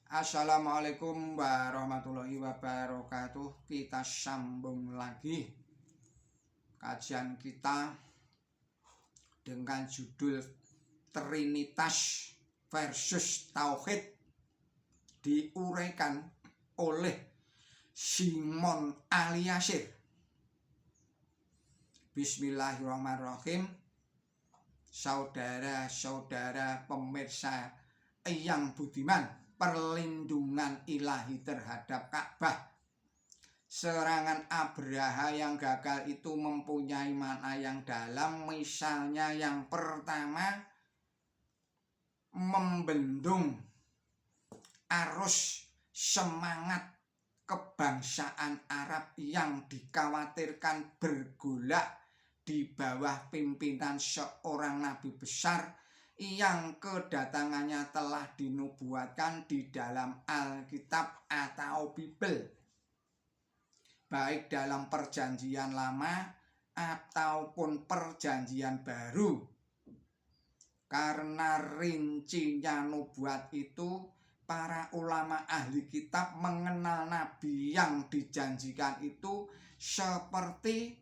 Assalamualaikum warahmatullahi wabarakatuh. Kita sambung lagi kajian kita dengan judul Trinitas versus Tauhid, diuraikan oleh Simon Aliasir. Bismillahirrahmanirrahim. Saudara-saudara pemirsa yang budiman, perlindungan ilahi terhadap Ka'bah. Serangan Abraha yang gagal itu mempunyai makna yang dalam. Misalnya yang pertama, membendung arus semangat kebangsaan Arab yang dikhawatirkan bergolak di bawah pimpinan seorang nabi besar yang kedatangannya telah dinubuatkan di dalam Alkitab atau Bible, baik dalam Perjanjian Lama ataupun Perjanjian Baru. Karena rincinya nubuat itu, para ulama ahli kitab mengenal nabi yang dijanjikan itu seperti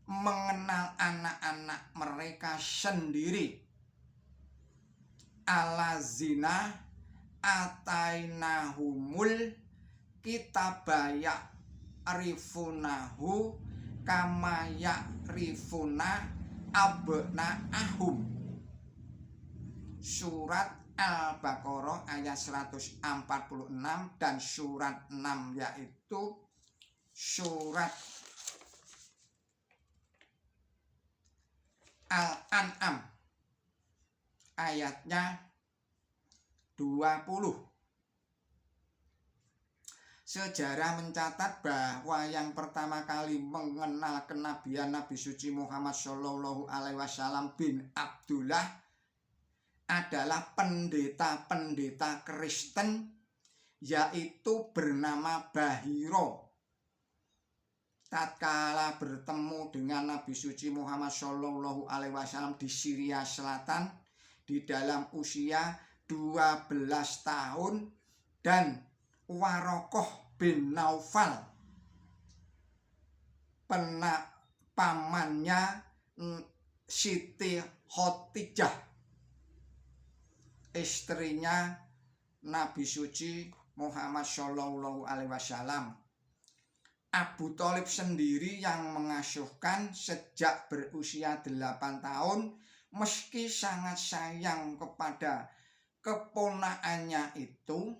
mengenal anak-anak mereka sendiri. Alazina atainahumul kitabaya rifunahu kamaya rifuna abna'ahum. Surat Al-Baqarah ayat 146 dan surat 6, yaitu surat Al-An'am ayatnya 20. Sejarah mencatat bahwa yang pertama kali mengenal kenabian Nabi suci Muhammad Shallallahu Alaihi Wasallam bin Abdullah adalah pendeta-pendeta Kristen, yaitu bernama Bahiro. Tatkala bertemu dengan Nabi suci Muhammad Shallallahu Alaihi Wasallam di Syria Selatan di dalam usia 12 tahun, dan Warokoh bin Naufal, pamannya Siti Khotijah, istrinya Nabi suci Muhammad Shallallahu Alaihi Wasallam. Abu Thalib sendiri yang mengasuhkan sejak berusia 8 tahun, meski sangat sayang kepada keponakannya itu,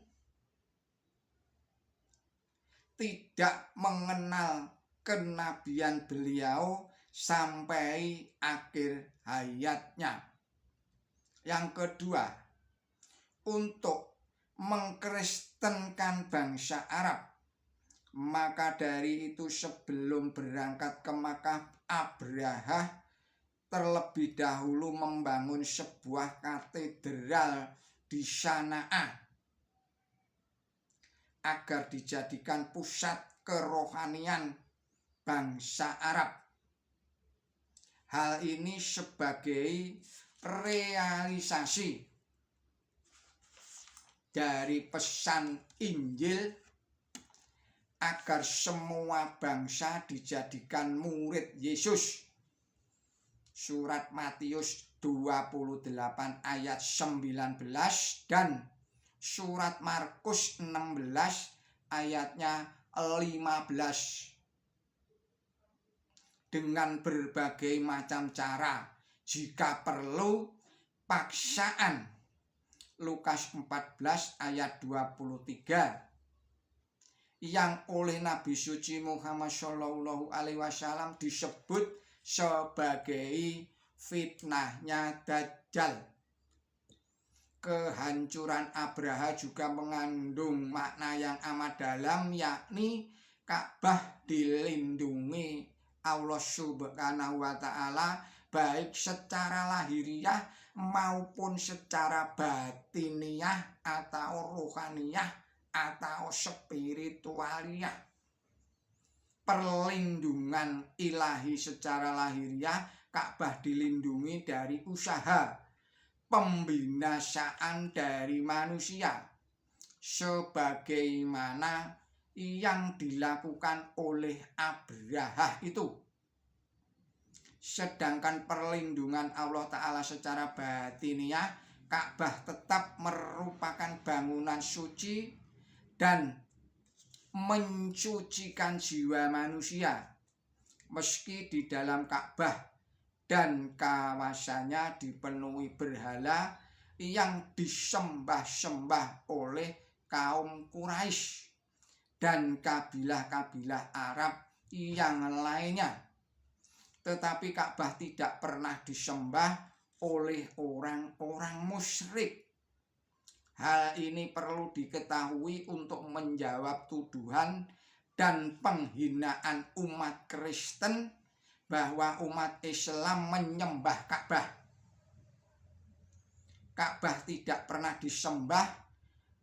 tidak mengenal kenabian beliau sampai akhir hayatnya. Yang kedua, untuk mengkristenkan bangsa Arab. Maka dari itu sebelum berangkat ke Makkah, Abraha terlebih dahulu membangun sebuah katedral di Sana'a agar dijadikan pusat kerohanian bangsa Arab. Hal ini sebagai realisasi dari pesan Injil agar semua bangsa dijadikan murid Yesus. Surat Matius 28 ayat 19 dan surat Markus 16 ayatnya 15. Dengan berbagai macam cara, jika perlu paksaan. Lukas 14 ayat 23. Yang oleh Nabi suci Muhammad Shallallahu Alaihi Wasallam disebut sebagai fitnahnya Dajjal. Kehancuran Abraha juga mengandung makna yang amat dalam, yakni Ka'bah dilindungi Allah Subhanahu wa Ta'ala, baik secara lahiriah maupun secara batiniah atau rohaniyah atau spiritualiah. Perlindungan ilahi secara lahiriah, Ka'bah dilindungi dari usaha pembinasaan dari manusia. sebagaimana yang dilakukan oleh Abraha itu. Sedangkan perlindungan Allah Ta'ala secara batiniah, Ka'bah tetap merupakan bangunan suci dan mencucikan jiwa manusia. Meski di dalam Ka'bah dan kawasannya dipenuhi berhala yang disembah-sembah oleh kaum Quraisy dan kabilah-kabilah Arab yang lainnya. Tetapi Ka'bah tidak pernah disembah oleh orang-orang musyrik. Hal ini perlu diketahui untuk menjawab tuduhan dan penghinaan umat Kristen bahwa umat Islam menyembah Ka'bah. Ka'bah tidak pernah disembah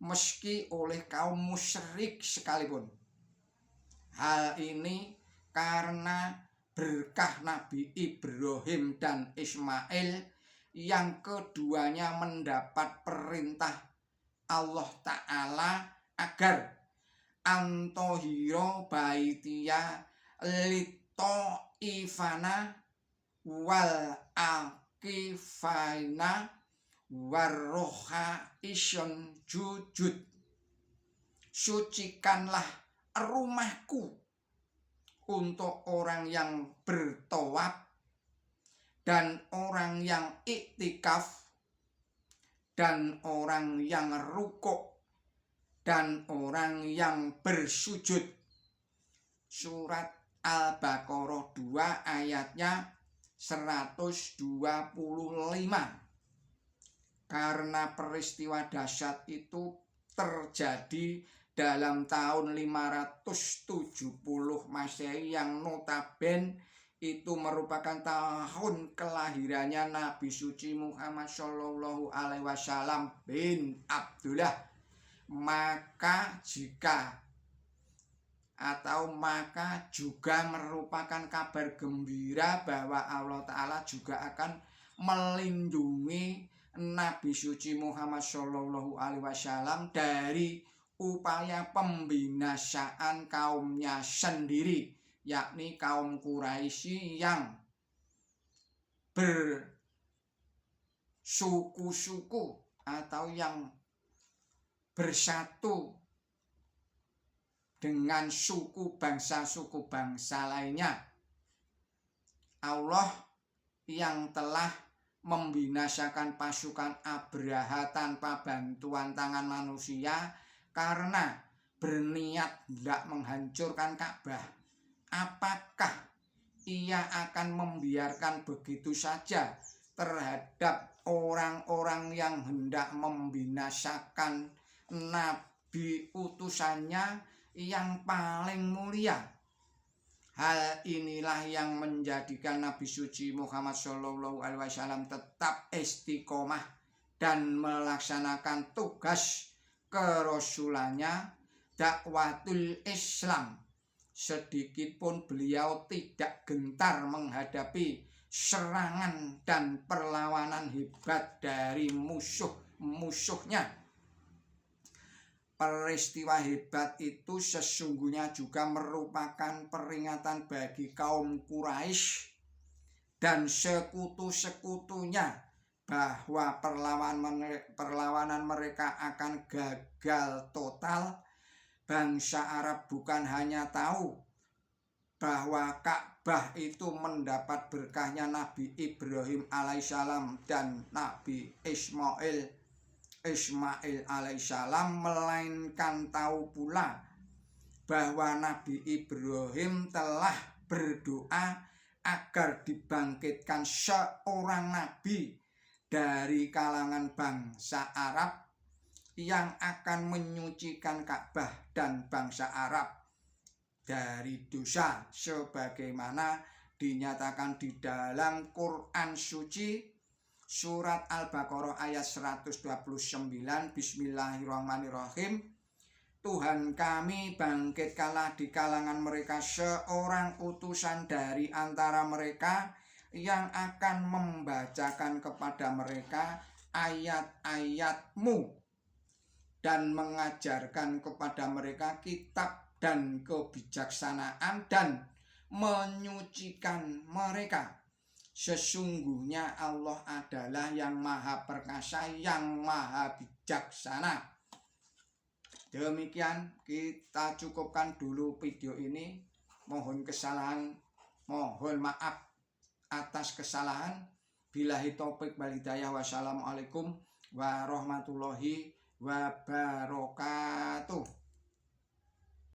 meski oleh kaum musyrik sekalipun. Hal ini karena berkah Nabi Ibrahim dan Ismail yang keduanya mendapat perintah Allah Ta'ala agar antohiro baitiya lito ifana wal akifaina warroha isyun jujud. Sucikanlah rumahku untuk orang yang bertawaf dan orang yang iktikaf dan orang yang rukuk dan orang yang bersujud. Surat Al-Baqarah 2 ayatnya 125. Karena peristiwa dahsyat itu terjadi dalam tahun 570 Masehi yang notabene itu merupakan tahun kelahirannya Nabi suci Muhammad Shallallahu Alaihi Wasallam bin Abdullah. Maka juga merupakan kabar gembira bahwa Allah Ta'ala juga akan melindungi Nabi suci Muhammad Shallallahu Alaihi Wasallam dari upaya pembinasaan kaumnya sendiri, yakni kaum Quraisy yang bersuku-suku atau yang bersatu dengan suku bangsa lainnya. Allah yang telah membinasakan pasukan Abraha tanpa bantuan tangan manusia karena berniat hendak menghancurkan Ka'bah. Apakah ia akan membiarkan begitu saja terhadap orang-orang yang hendak membinasakan nabi utusannya yang paling mulia? Hal inilah yang menjadikan Nabi suci Muhammad Shallallahu Alaihi Wasallam tetap istiqomah dan melaksanakan tugas kerasulannya, dakwatul Islam. Sedikitpun beliau tidak gentar menghadapi serangan dan perlawanan hebat dari musuhnya. Peristiwa hebat itu sesungguhnya juga merupakan peringatan bagi kaum Quraisy dan sekutu-sekutunya bahwa perlawanan mereka akan gagal total. Bangsa Arab bukan hanya tahu bahwa Ka'bah itu mendapat berkahnya Nabi Ibrahim alaihissalam dan Nabi Ismail alaihissalam, melainkan tahu pula bahwa Nabi Ibrahim telah berdoa agar dibangkitkan seorang nabi dari kalangan bangsa Arab yang akan menyucikan Ka'bah dan bangsa Arab dari dosa, sebagaimana dinyatakan di dalam Quran suci surat Al-Baqarah ayat 129. Bismillahirrahmanirrahim. Tuhan kami, bangkitkanlah di kalangan mereka seorang utusan dari antara mereka yang akan membacakan kepada mereka ayat-ayat-Mu dan mengajarkan kepada mereka kitab dan kebijaksanaan dan menyucikan mereka. Sesungguhnya Allah adalah yang maha perkasa, yang maha bijaksana. Demikian kita cukupkan dulu video ini. Mohon kesalahan, mohon maaf atas kesalahan. Billahi taufik wal hidayah. Wassalamualaikum warahmatullahi wabarakatuh.